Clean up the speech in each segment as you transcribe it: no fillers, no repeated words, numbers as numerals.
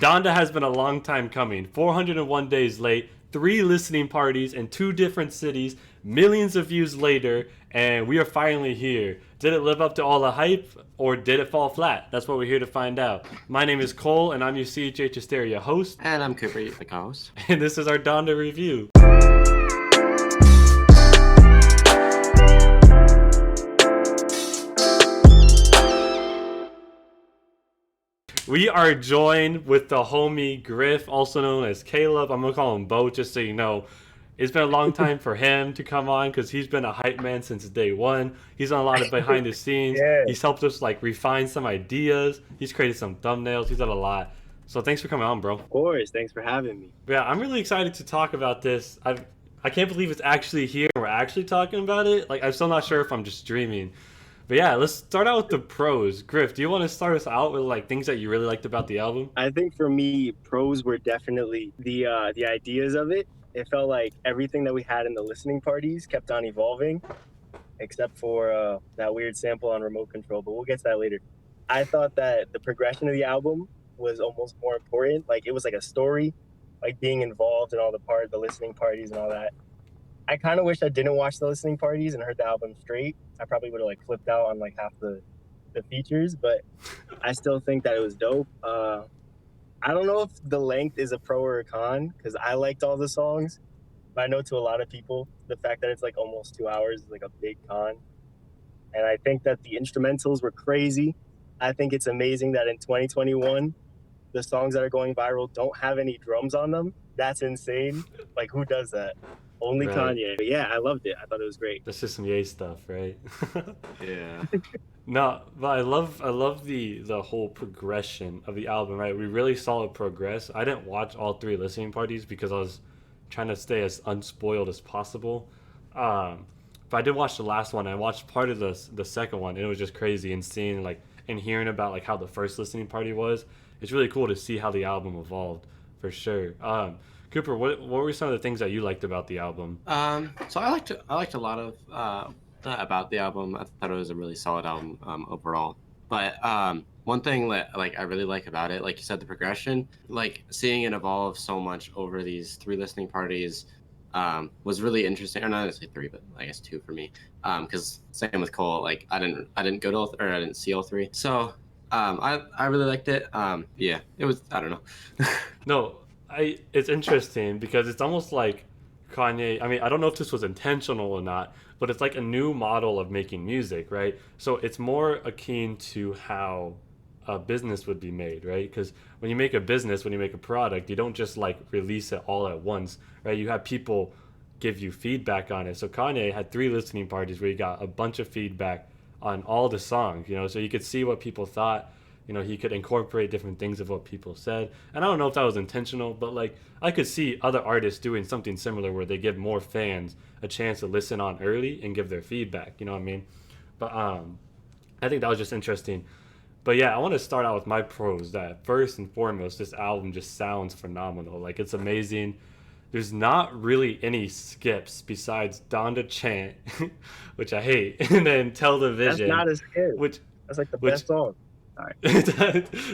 Donda has been a long time coming. 401 days late, 3 listening parties in 2 different cities, millions of views later, and we are finally here. Did it live up to all the hype, or did it fall flat? That's what we're here to find out. My name is Cole, and I'm your CHH Hysteria host. And I'm Cooper, the co-host. And this is our Donda review. We are joined with the homie Griff, also known as Caleb. I'm going to call him Bo, just so you know. It's been a long time for him to come on because he's been a hype man since day one. He's done a lot of behind the scenes. Yeah. He's helped us refine some ideas. He's created some thumbnails. He's done a lot. So thanks for coming on, bro. Of course. Thanks for having me. Yeah, I'm really excited to talk about this. I can't believe it's actually here and we're actually talking about it. I'm still not sure if I'm just dreaming. But yeah, let's start out with the pros. Griff, do you want to start us out with things that you really liked about the album? I think for me, pros were definitely the ideas of it. It felt like everything that we had in the listening parties kept on evolving, except for that weird sample on remote control, but we'll get to that later. I thought that the progression of the album was almost more important. It was like a story, being involved in all the listening parties and all that. I kind of wish I didn't watch the listening parties and heard the album straight. I probably would have flipped out on half the features, but I still think that it was dope. I don't know if the length is a pro or a con, because I liked all the songs, but I know to a lot of people, the fact that it's almost 2 hours is a big con. And I think that the instrumentals were crazy. I think it's amazing that in 2021, the songs that are going viral don't have any drums on them. That's insane. Who does that? Only Right. Kanye. But yeah, I loved it. I thought it was great. That's just some Ye stuff, right? Yeah. No, but I love the whole progression of the album, right? We really saw it progress. I didn't watch all 3 listening parties because I was trying to stay as unspoiled as possible. But I did watch the last one. I watched part of the second one, and it was just crazy. And seeing and hearing about how the first listening party was, it's really cool to see how the album evolved, for sure. Cooper, what were some of the things that you liked about the album? So I liked a lot of about the album. I thought it was a really solid album overall. But one thing that I really like about it, like you said, the progression, seeing it evolve so much over these 3 listening parties was really interesting. Or not necessarily 3, but I guess 2 for me. Because same with Cole, I didn't go to all, or I didn't see all 3. So I really liked it. Yeah, it was, I don't know. No, it's interesting because it's almost like Kanye. I mean, I don't know if this was intentional or not, but it's a new model of making music, right? So it's more akin to how a business would be made, right? Because when you make a business, when you make a product, you don't just release it all at once, right? You have people give you feedback on it. So Kanye had 3 listening parties where he got a bunch of feedback on all the songs, so you could see what people thought. He could incorporate different things of what people said. And I don't know if that was intentional, but I could see other artists doing something similar where they give more fans a chance to listen on early and give their feedback, you know what I mean? But I think that was just interesting. But yeah, I want to start out with my pros. That first and foremost, this album just sounds phenomenal. It's amazing. There's not really any skips besides Donda Chant, which I hate, and then Tell the Vision. That's not a skip. That's the best song. It's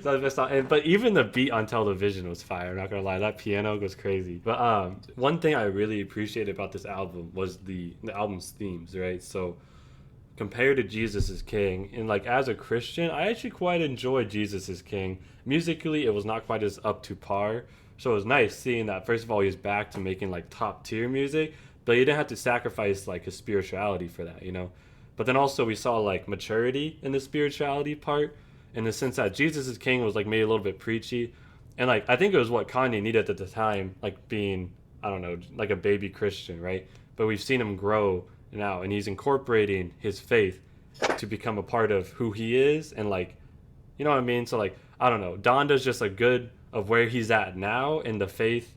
not the best song. But even the beat on Television was fire. I'm not gonna lie, that piano goes crazy. But one thing I really appreciated about this album was the album's themes, right? So compared to Jesus is King, and as a Christian, I actually quite enjoyed Jesus is King. Musically, it was not quite as up to par. So it was nice seeing that. First of all, he's back to making top tier music, but he didn't have to sacrifice his spirituality for that, But then also we saw maturity in the spirituality part, in the sense that Jesus is King was maybe a little bit preachy, and I think it was what Kanye needed at the time, being, I don't know, a baby Christian, right? But we've seen him grow now, and he's incorporating his faith to become a part of who he is, and you know what I mean? So I don't know, Donda's just good of where he's at now in the faith,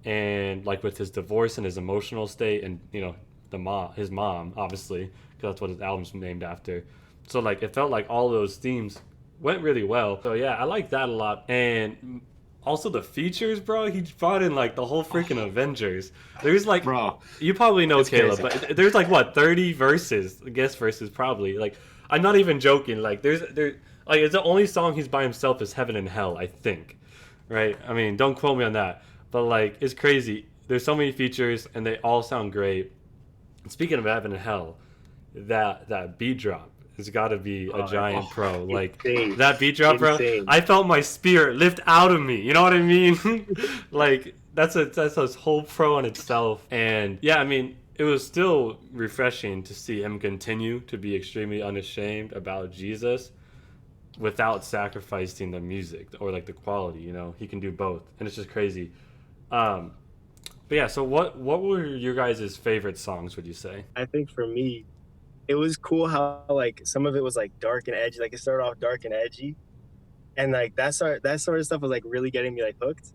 and with his divorce and his emotional state, and his mom, obviously, because that's what his album's named after. So it felt all of those themes went really well. So yeah, I like that a lot. And also the features, bro, he brought in the whole freaking Avengers. There's Bro, you probably know Caleb, crazy. but there's 30 verses, guest verses probably. I'm not even joking. There's it's the only song he's by himself is Heaven and Hell, I think. right? I mean, don't quote me on that, but like it's crazy. There's so many features and they all sound great. And speaking of heaven and hell, that beat drop has got to be a giant pro. Like insane, that beat drop, bro. insane. I felt my spirit lift out of me. You know what I mean? Like that's a whole pro in itself. And yeah, I mean, it was still refreshing to see him continue to be extremely unashamed about Jesus without sacrificing the music or like the quality. You know, he can do both, and it's just crazy. Um, but yeah, so what were your guys' favorite songs? Would you say? I think for me, it was cool how like some of it was like dark and edgy. Like it started off dark and edgy, and like that sort of stuff was like really getting me like hooked.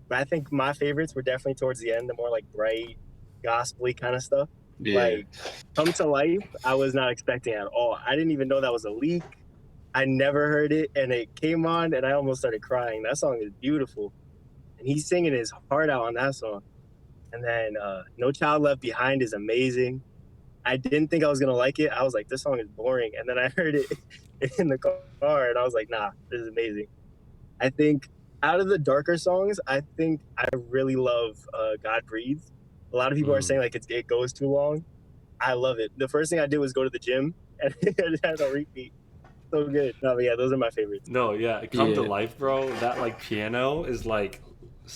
But I think my favorites were definitely towards the end, the more like bright, gospel-y kind of stuff. Yeah. Like Come to Life, I was not expecting at all. I didn't even know that was a leak. I never heard it, and it came on, and I almost started crying. That song is beautiful, and he's singing his heart out on that song. And then No Child Left Behind is amazing. I didn't think I was gonna like it. I was like, this song is boring, and then I heard it in the car, and I was like, nah, this is amazing. I think out of the darker songs, I think I really love God Breathes. A lot of people are saying like it goes too long. I love it. The first thing I did was go to the gym and it had a repeat. So good. No, but yeah, those are my favorites. No, yeah, Come to Yeah. Life, bro. That like piano is like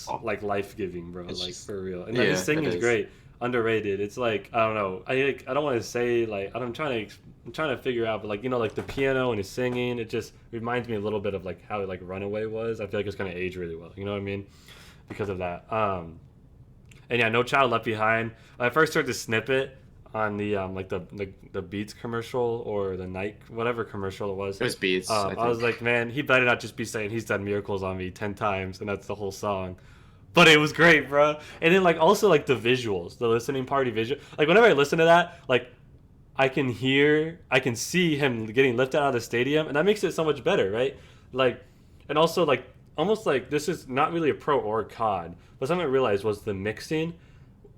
Oh. like life giving, bro. It's Like just- for real. And yeah, his singing's it is. great. Underrated. It's like I don't know. I don't want to say like I'm trying to figure out, but like you know like the piano and his singing, it just reminds me a little bit of like how like Runaway was. I feel like it's gonna age really well. You know what I mean? Because of that. And yeah, No Child Left Behind. When I first heard the snippet on the like the Beats commercial or the Nike whatever commercial it was. It was Beats. I I was think. like, man, he better not just be saying he's done miracles on me 10 times and that's the whole song. But it was great, bro. And then like also like the visuals, the listening party visual. Like whenever I listen to that, like I can see him getting lifted out of the stadium, and that makes it so much better, right? Like, and also like almost like this is not really a pro or a con, but something I realized was the mixing.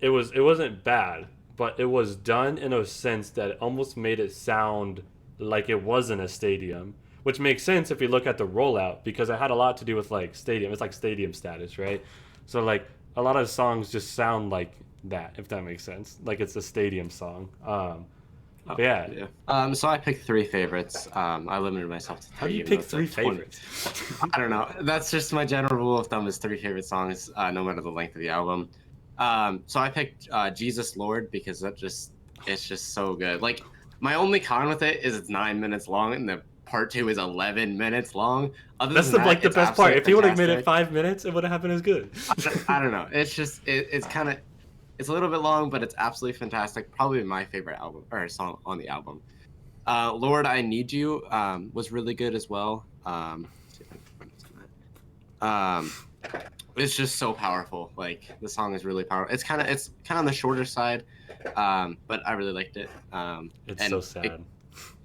It wasn't bad, but it was done in a sense that it almost made it sound like it wasn't a stadium, which makes sense if you look at the rollout because it had a lot to do with like stadium. It's like stadium status, right? So like a lot of songs just sound like that, if that makes sense. Like it's a stadium song. But yeah. Yeah. So I picked three favorites. I limited myself to three. How do you even pick though three it's a 20 favorites? I don't know. That's just my general rule of thumb is three favorite songs, no matter the length of the album. So I picked Jesus Lord because it's just so good. Like my only con with it is it's 9 minutes long and the part two is 11 minutes long. Other That's than that, like the it's best part. absolutely If he would have made it fantastic. 5 minutes, it would have happened as good. I don't know. It's just it's kind of it's a little bit long, but it's absolutely fantastic. Probably my favorite album or song on the album. Lord, I Need You was really good as well. See if I can find this one. It's just so powerful. Like the song is really powerful. It's kind of on the shorter side, but I really liked it. It's and so sad.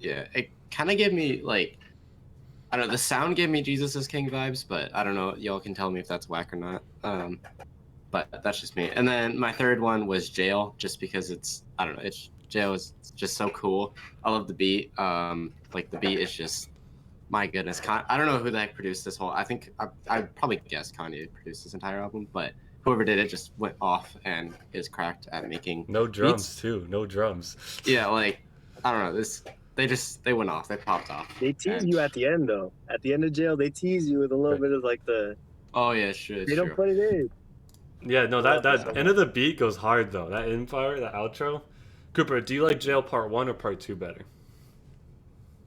it kind of gave me like I don't know. The sound gave me Jesus is King vibes, but I don't know. Y'all can tell me if that's whack or not. But that's just me. And then my third one was Jail, just because I don't know. Jail is just so cool. I love the beat. Like the beat is just my goodness. I don't know who the heck produced this whole. I think I'd probably guess Kanye produced this entire album, but whoever did it just went off and is cracked at making No drums beats. too. No drums. Yeah, like I don't know. They went off. They popped off. They tease And- you at the end though. At the end of Jail, they tease you with a little Right. bit of like the. Oh yeah, sure. They don't put it in. Yeah, no, I love that that song. end of the beat goes hard though. That end part, that outro. Cooper, do you like Jail Part 1 or Part 2 better?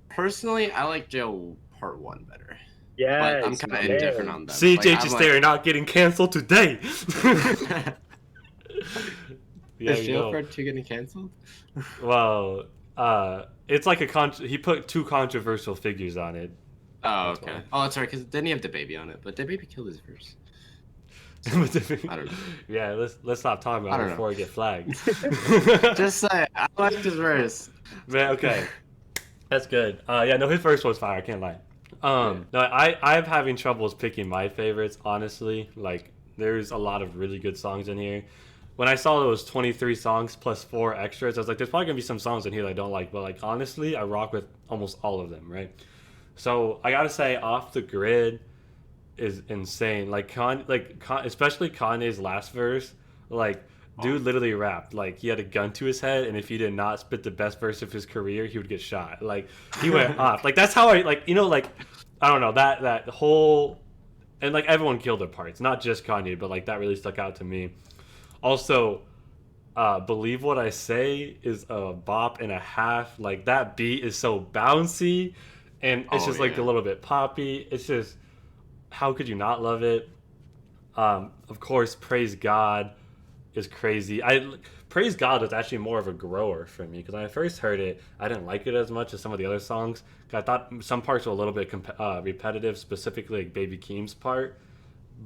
Personally, I like Jail Part 1 better. Yeah, But I'm kind of indifferent on that. CJ just there, not getting canceled today. Yeah, Is you Jail know. Part 2 getting canceled? Well, it's like he put two controversial figures on it. Oh, That's okay. why. Oh, that's right, because didn't he have the baby on it? But the baby killed his verse. I don't know. Yeah, let's stop talking I about don't it know. before I get flagged. Just say, I like his verse. Man, okay. That's good. Yeah, no, his first was fire, I can't lie. No, I'm having troubles picking my favorites, honestly. Like, there's a lot of really good songs in here. When I saw it was 23 songs plus 4 extras, I was like, there's probably gonna be some songs in here that I don't like, but like honestly, I rock with almost all of them, right? So I gotta say, Off the Grid, is insane. Like especially Kanye's last verse, like dude literally rapped like he had a gun to his head, and if he did not spit the best verse of his career, he would get shot. Like he went off. Like that's how I like like I don't know that whole and like everyone killed their parts, not just Kanye, but like that really stuck out to me. Also, Believe What I Say is a bop and a half. Like that beat is so bouncy, and it's just like a little bit poppy. It's just how could you not love it? Of course, Praise God is crazy. Praise God was actually more of a grower for me because when I first heard it, I didn't like it as much as some of the other songs. I thought some parts were a little bit repetitive, specifically like Baby Keem's part,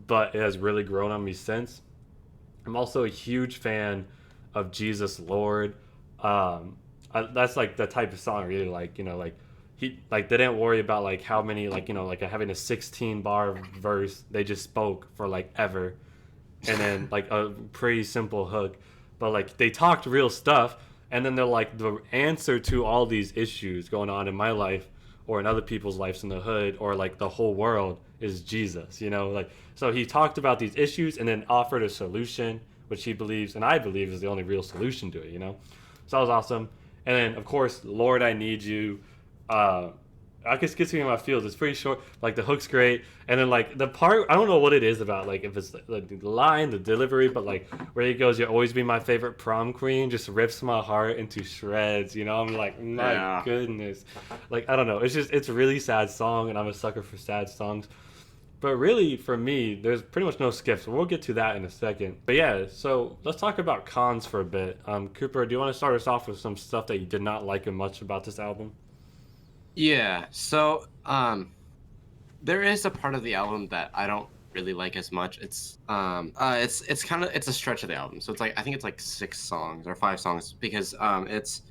but it has really grown on me since. I'm also a huge fan of Jesus Lord. That's like the type of song I really like. Like he like they didn't worry about like how many like like having a 16 bar verse. They just spoke for like ever, and then like a pretty simple hook, but like they talked real stuff. And then they're like the answer to all these issues going on in my life or in other people's lives in the hood or like the whole world is Jesus. Like so he talked about these issues and then offered a solution, which he believes and I believe is the only real solution to it. So that was awesome. And then of course, Lord, I Need You. I guess gets me in my feels. It's pretty short. Like the hook's great, and then like the part I don't know what it is about. Like if it's the line, the delivery, but like where he goes, "You'll always be my favorite prom queen," just rips my heart into shreds. I'm like, my goodness. Like I don't know. It's a really sad song, and I'm a sucker for sad songs. But really, for me, there's pretty much no skips. We'll get to that in a second. But yeah, so let's talk about cons for a bit. Cooper, do you want to start us off with some stuff that you did not like much about this album? Yeah, so there is a part of the album that I don't really like as much. It's it's a stretch of the album. So it's like I think it's like 6 songs or 5 songs because it's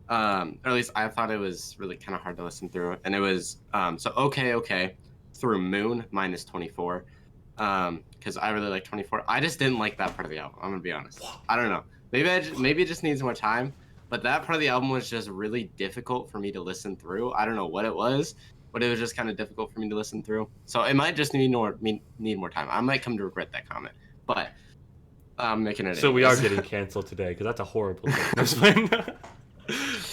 or at least I thought it was really kind of hard to listen through. And it was so okay through Moon minus 24 because I really like 24. I just didn't like that part of the album. I'm gonna be honest. I don't know. Maybe it just needs more time. But that part of the album was just really difficult for me to listen through. I don't know what it was, but it was just kind of difficult for me to listen through. So it might just need more time. I might come to regret that comment, but I'm making it. So we are getting canceled today because that's a horrible take.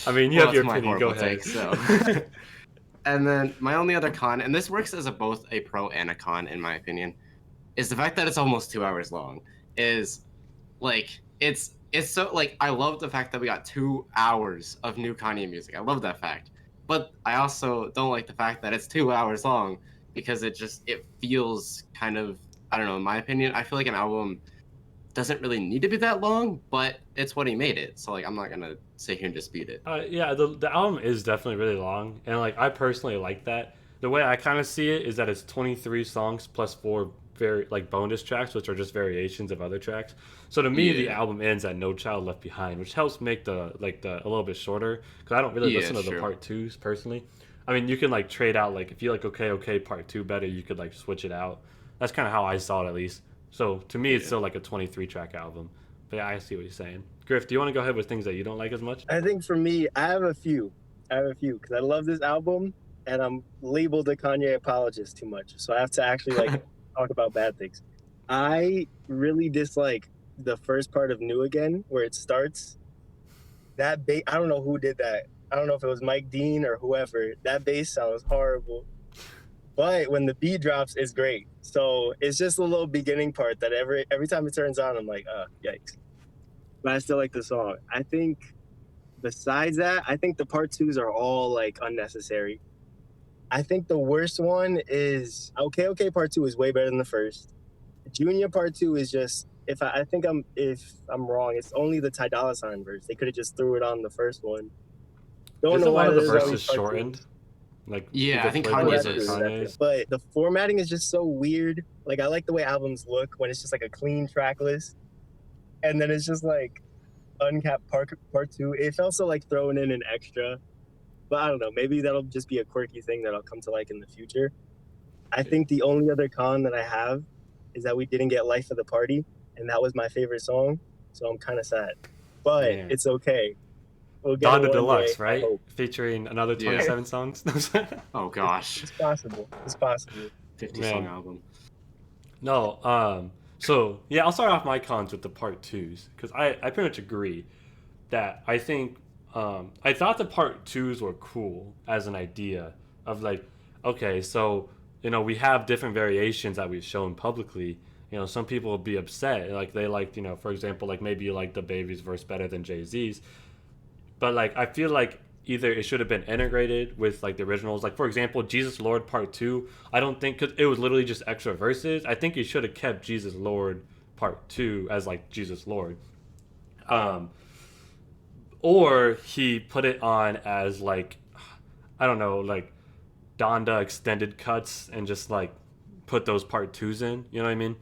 I mean, you have your opinion. Go ahead. And then my only other con, and this works as both a pro and a con in my opinion, is the fact that it's almost 2 hours long. Is like it's so like I love the fact that we got 2 hours of new Kanye music. I love that fact, but I also don't like the fact that it's 2 hours long because it feels kind of, I don't know. In my opinion, I feel like an album doesn't really need to be that long, but it's what he made it. So like I'm not gonna sit here and dispute it. Yeah, the album is definitely really long, and like I personally like that. The way I kind of see it is that it's 23 songs plus 4 very like bonus tracks, which are just variations of other tracks. So to me, the album ends at No Child Left Behind, which helps make the a little bit shorter because I don't really listen to the part 2s personally. I mean, you can like trade out like if you like okay part 2 better, you could like switch it out. That's kind of how I saw it at least. So to me, it's still like a 23 track album. But yeah, I see what you're saying. Griff, do you want to go ahead with things that you don't like as much? I think for me, I have a few because I love this album and I'm labeled a Kanye apologist too much. So I have to actually like talk about bad things. I really dislike the first part of New Again where it starts. That bass, I don't know who did that. I don't know if it was Mike Dean or whoever. That bass sounds horrible. But when the beat drops, it's great. So it's just a little beginning part that every time it turns on, I'm like, yikes. But I still like the song. I think besides that, I think the part 2s are all like unnecessary. I think the worst one is okay part 2 is way better than the first. Junior part 2 is just if I'm wrong, it's only the Ty Dolla $ign verse. They could have just threw it on the first one. Don't know why the verse is shortened. Like I think Kanye's is. But the formatting is just so weird. Like I like the way albums look when it's just like a clean track list, and then it's just like uncapped part 2. It felt so like throwing in an extra. But I don't know. Maybe that'll just be a quirky thing that I'll come to like in the future. I think the only other con that I have is that we didn't get Life of the Party, and that was my favorite song. So I'm kind of sad. But it's okay. We'll get Donda Deluxe, day, right? Featuring another 27 songs. Oh, gosh. It's possible. 50-song album. No, so yeah, I'll start off my cons with the part twos because I pretty much agree that I think I thought the part twos were cool as an idea of like, okay, so we have different variations that we've shown publicly. Some people will be upset, like they liked, for example, like maybe you like the Baby's verse better than Jay-Z's, but like I feel like either it should have been integrated with like the originals. Like for example, Jesus Lord Part 2, I don't think, because it was literally just extra verses. I think he should have kept Jesus Lord Part 2 as like Jesus Lord, or he put it on as like, I don't know, like Donda extended cuts and just like put those Part 2s in. You know what I mean?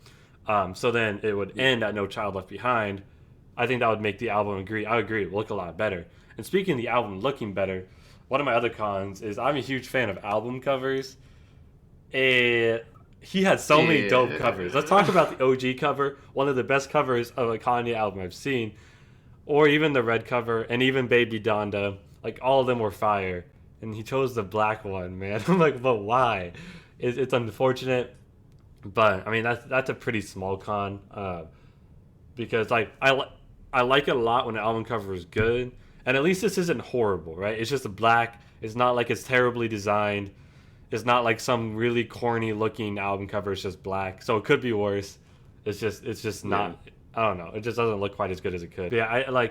So then it would end at No Child Left Behind. I think that would make the album I agree, it would look a lot better. And speaking of the album looking better, one of my other cons is I'm a huge fan of album covers. He had so many dope covers. Let's talk about the OG cover, one of the best covers of a Kanye album I've seen, or even the red cover, and even Baby Donda. Like all of them were fire, and he chose the black one, man. I'm like, but why? It's unfortunate, but I mean that's a pretty small con, because like I like it a lot when an album cover is good. And at least this isn't horrible, right? It's just a black. It's not like it's terribly designed. It's not like some really corny looking album cover. It's just black. So it could be worse. It's just not. I don't know. It just doesn't look quite as good as it could. But yeah,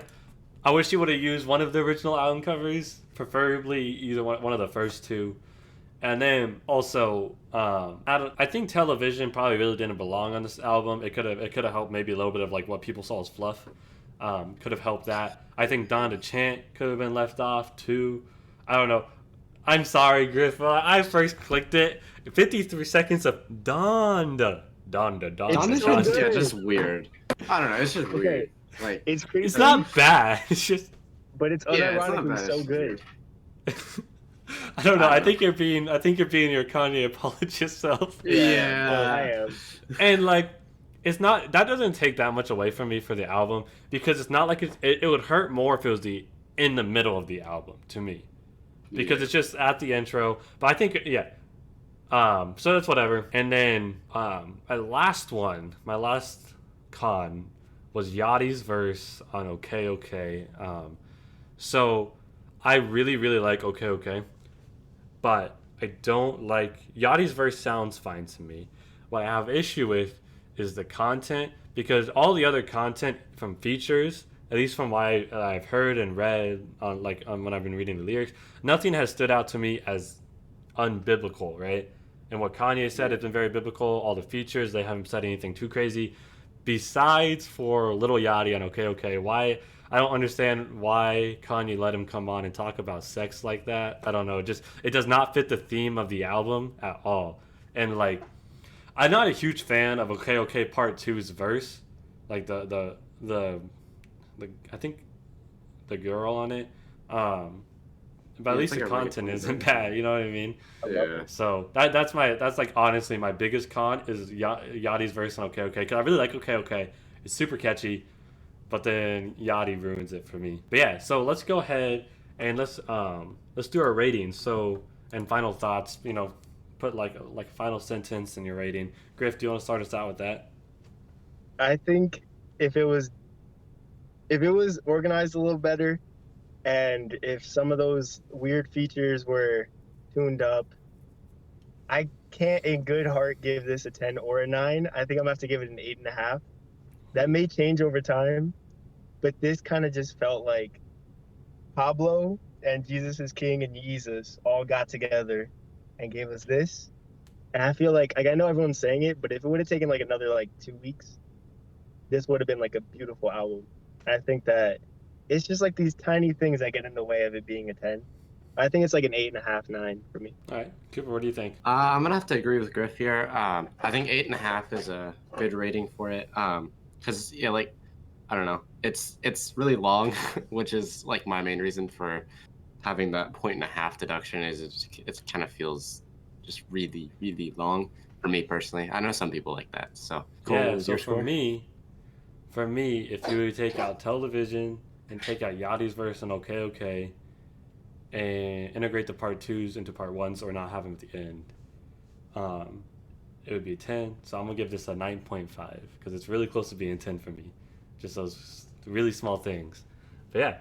I wish you would have used one of the original album covers, preferably either one of the first two. And then also, I think Television probably really didn't belong on this album. It could have helped maybe a little bit of like what people saw as fluff. Could have helped that. I think Donda Chant could have been left off too. I don't know. I'm sorry, Griff. I first clicked it. 53 seconds of Donda. Donda's just weird. I don't know. It's just weird. Like it's crazy. It's not bad. It's just. But it's unironically so good. I don't know. I think you're being your Kanye apologist self. Yeah, I am. And like. It's not, that doesn't take that much away from me for the album, because it's not like it would hurt more if it was in the middle of the album to me, because it's just at the intro. But I think so that's whatever. And then my last con was Yachty's verse on Okay Okay. So I really like Okay Okay, but I don't like Yachty's verse. Sounds fine to me. What I have issue with is the content, because all the other content from features, at least from what I've heard and read on when I've been reading the lyrics, nothing has stood out to me as unbiblical, right? And what Kanye said has been very biblical. All the features, they haven't said anything too crazy, besides for Lil Yachty on Okay Okay. Why? I don't understand why Kanye let him come on and talk about sex like that. I don't know. It does not fit the theme of the album at all. And like, I'm not a huge fan of Okay Okay Part 2's verse, like the I think the girl on it, but at least the content isn't bad. You know what I mean? Yeah. So that's like honestly my biggest con is Yachty's verse on Okay Okay, because I really like Okay Okay. It's super catchy, but then Yachty ruins it for me. But yeah, so let's go ahead and let's do our ratings. So, and final thoughts. Put like a final sentence in your rating. Griff, do you want to start us out with that? I think if it was organized a little better, and if some of those weird features were tuned up, I can't in good heart give this a 10 or a 9. I think I'm gonna have to give it an 8.5. That may change over time, but this kind of just felt like Pablo and Jesus is King and Yeezus all got together and gave us this. And I feel like I know everyone's saying it, but if it would have taken like another 2 weeks, this would have been like a beautiful album. I think that it's just like these tiny things that get in the way of it being a 10. I think it's like an 8.5, 9 for me. All right, Cooper, what do you think? I'm gonna have to agree with Griff here. I think 8.5 is a good rating for it. Because I don't know, it's really long, which is like my main reason for having that 1.5 deduction. Is it kind of feels just really long for me personally. I know some people like that. So cool. Yeah. So for me, if you would take out Television and take out Yachty's verse on Okay Okay, and integrate the part 2s into part 1s or not have them at the end, it would be a 10. So I'm gonna give this a 9.5 because it's really close to being 10 for me. Just those really small things. But yeah,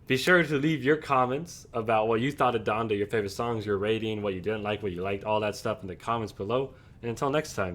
be sure to leave your comments about what you thought of Donda, your favorite songs, your rating, what you didn't like, what you liked, all that stuff in the comments below. And until next time.